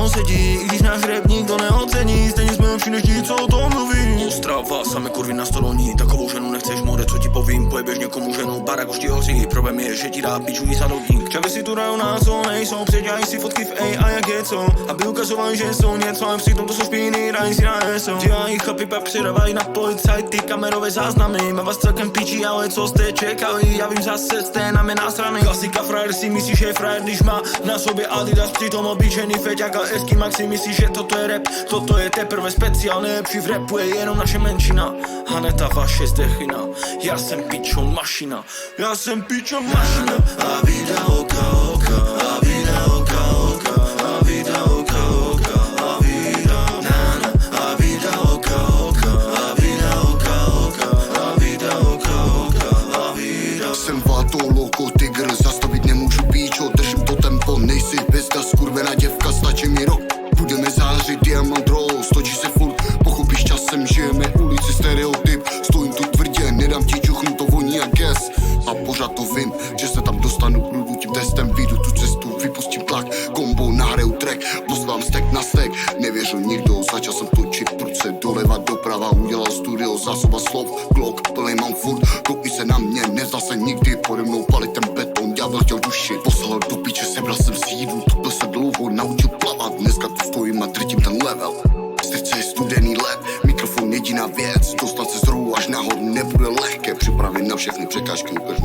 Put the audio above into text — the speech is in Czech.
on sedí, i když náš rap nikdo neocení, stejně jsme lepší než ti, co o tom mluví. Ostrava, same kurvy na stoloní, takovou ženu nechceš, more, co ti povím, pojebeš někomu ženu, barak už ti hoří, problém je, že ti dá piču i sadovník. Čavy si tu hrajou na co nejsou, předělají si fotky v AI a jak je co, aby ukazovali, že jsou něco, ale přitom to jsou špíny, dají si na ESO. Dělají chlapi, pak přidávají na policajty kamerové záznamy, mám vás celkem pičí, ale co jste čekali, já vím zase jste na mě násraný. Klasika, frajer si myslí, že je frajer, když má na sobě Adidas, přitom obyčejný feťák a Eskimák si myslí, že toto je rap, toto je teprve speciál, nejlepší v rapu je jenom naše menšina. Haneta vaše zdechina, já jsem pičo mašina, já jsem pičo mašina. A vida oka oka, a vida oka oka, a vida oka oka, a vida nana, a vida oka oka, a vida oka oka, a vida oka oka, a vida. Jsem váto, loko, tygr, zastavit nemůžu píčo, držím to tempo, nejsi hvězda, skurvená děvka, stačí mi rok. Budeme zářit, diamant roll, stočí se furt, pochopíš časem, žijeme ulici, stereotyp, stojím tu tvrdě, nedám ti čuchnu, to voní jak gas. A pořád to vím, že se tam dostanu, průjdu tím testem, vyjdu tu cestu, vypustím tlak, kombo, nahraju track, poslám stek na stek, nevěřil nikdo, začal jsem točit prudce, doleva, doprava, udělal studio, zásoba slov, Glock, plný mám furt, koupí se na mě, nezdal se nikdy, pode mnou palit ten beton, ďábel chtěl duši, poslal do piče, sebral jsem sídu, tupil se dlouho, naučil plavat, dneska tu stojím a drtím ten level. Srdce je studený led, mikrofon jediná věc, dostat se z rohu až nahoru nebude lehké, připravit na všechny překážky, ukaž